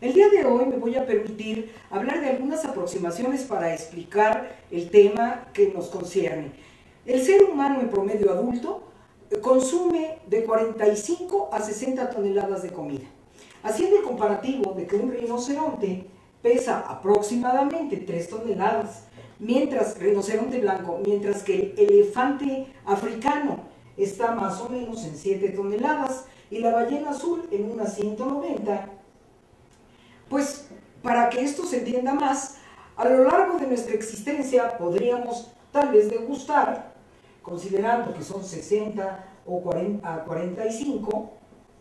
El día de hoy me voy a permitir hablar de algunas aproximaciones para explicar el tema que nos concierne. El ser humano en promedio adulto consume de 45 a 60 toneladas de comida. Haciendo el comparativo de que un rinoceronte pesa aproximadamente 3 toneladas, rinoceronte blanco, mientras que el elefante africano está más o menos en 7 toneladas y la ballena azul en unas 190. Pues para que esto se entienda más, a lo largo de nuestra existencia podríamos tal vez degustar, considerando que son 60 o 40 a 45,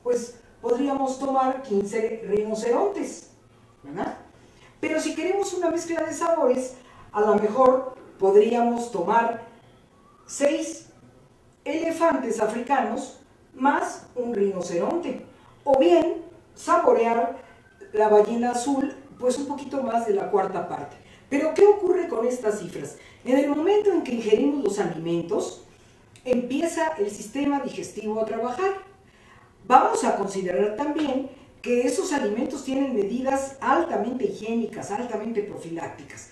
pues podríamos tomar 15 rinocerontes, ¿verdad? Pero si queremos una mezcla de sabores, a lo mejor podríamos tomar 6 elefantes africanos más un rinoceronte, o bien saborear la ballena azul, pues un poquito más de la cuarta parte. Pero ¿qué ocurre con estas cifras? En el momento en que ingerimos los alimentos, empieza el sistema digestivo a trabajar. Vamos a considerar también que esos alimentos tienen medidas altamente higiénicas, altamente profilácticas,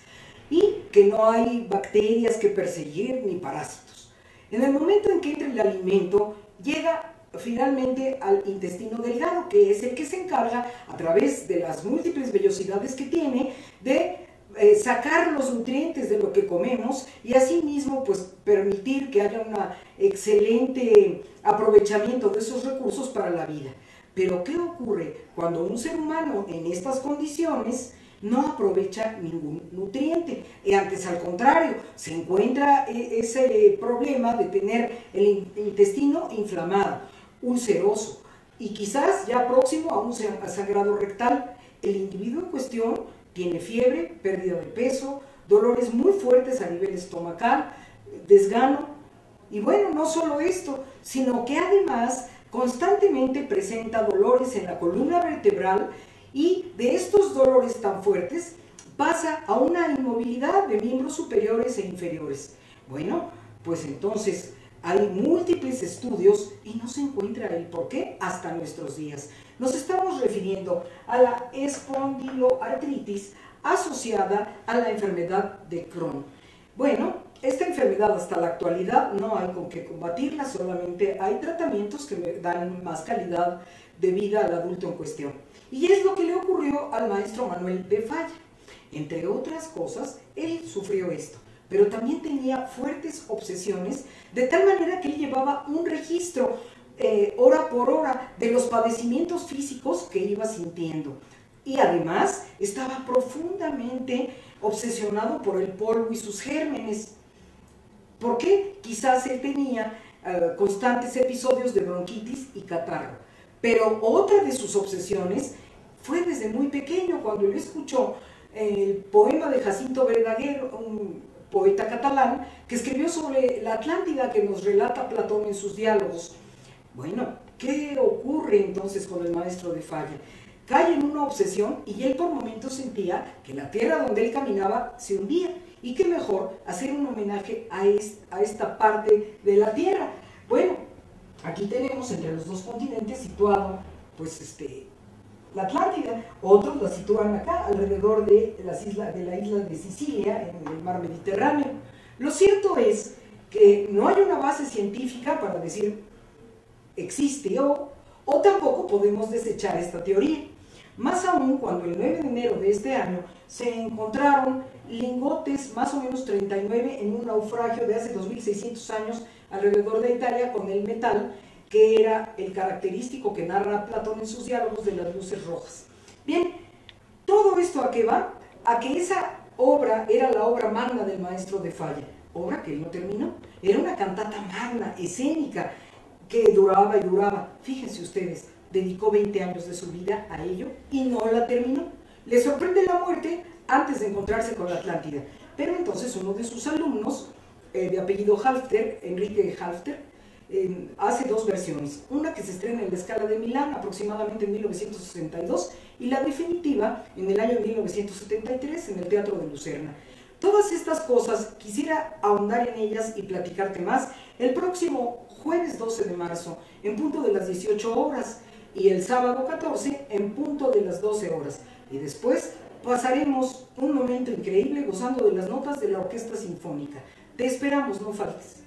y que no hay bacterias que perseguir ni parásitos. En el momento en que entra el alimento, llega finalmente al intestino delgado, que es el que se encarga, a través de las múltiples vellosidades que tiene, de sacar los nutrientes de lo que comemos y asimismo pues permitir que haya un excelente aprovechamiento de esos recursos para la vida. Pero ¿qué ocurre cuando un ser humano en estas condiciones no aprovecha ningún nutriente? Y antes, al contrario, se encuentra ese problema de tener el intestino inflamado, ulceroso y quizás ya próximo a un sangrado rectal. El individuo en cuestión tiene fiebre, pérdida de peso, dolores muy fuertes a nivel estomacal, desgano, y bueno, no solo esto, sino que además constantemente presenta dolores en la columna vertebral, y de estos dolores tan fuertes pasa a una inmovilidad de miembros superiores e inferiores. Bueno, pues entonces hay múltiples estudios y no se encuentra el porqué hasta nuestros días. Nos estamos refiriendo a la espondiloartritis asociada a la enfermedad de Crohn. Bueno, esta enfermedad hasta la actualidad no hay con qué combatirla, solamente hay tratamientos que dan más calidad de vida al adulto en cuestión. Y es lo que le ocurrió al maestro Manuel de Falla. Entre otras cosas, él sufrió esto, pero también tenía fuertes obsesiones, de tal manera que él llevaba un registro hora por hora de los padecimientos físicos que iba sintiendo. Y además estaba profundamente obsesionado por el polvo y sus gérmenes. ¿Por qué? Quizás él tenía constantes episodios de bronquitis y catarro. Pero otra de sus obsesiones fue desde muy pequeño, cuando él escuchó el poema de Jacinto Verdaguer, un poeta catalán, que escribió sobre la Atlántida, que nos relata Platón en sus diálogos. Bueno, ¿qué ocurre entonces con el maestro de Falla? Cae en una obsesión y él por momentos sentía que la tierra donde él caminaba se hundía, y qué mejor hacer un homenaje a esta parte de la tierra. Bueno, aquí tenemos entre los dos continentes situado pues la Atlántida. Otros la sitúan acá alrededor de la isla de Sicilia, en el mar Mediterráneo. Lo cierto es que no hay una base científica para decir existe o tampoco podemos desechar esta teoría. Más aún cuando el 9 de enero de este año se encontraron lingotes, más o menos 39, en un naufragio de hace 2600 años alrededor de Italia, con el metal que era el característico que narra Platón en sus diálogos de las luces rojas. Bien, todo esto ¿a qué va? A que esa obra era la obra magna del maestro de Falla, obra que él no terminó. Era una cantata magna, escénica, que duraba y duraba. Fíjense ustedes, dedicó 20 años de su vida a ello y no la terminó. Le sorprende la muerte antes de encontrarse con la Atlántida. Pero entonces uno de sus alumnos, de apellido Halfter, Enrique Halfter, hace dos versiones, una que se estrena en la Scala de Milán aproximadamente en 1962 y la definitiva en el año 1973 en el Teatro de Lucerna. Todas estas cosas quisiera ahondar en ellas y platicarte más el próximo jueves 12 de marzo en punto de las 18 horas y el sábado 14 en punto de las 12 horas. Y después pasaremos un momento increíble gozando de las notas de la Orquesta Sinfónica. Te esperamos, no faltes.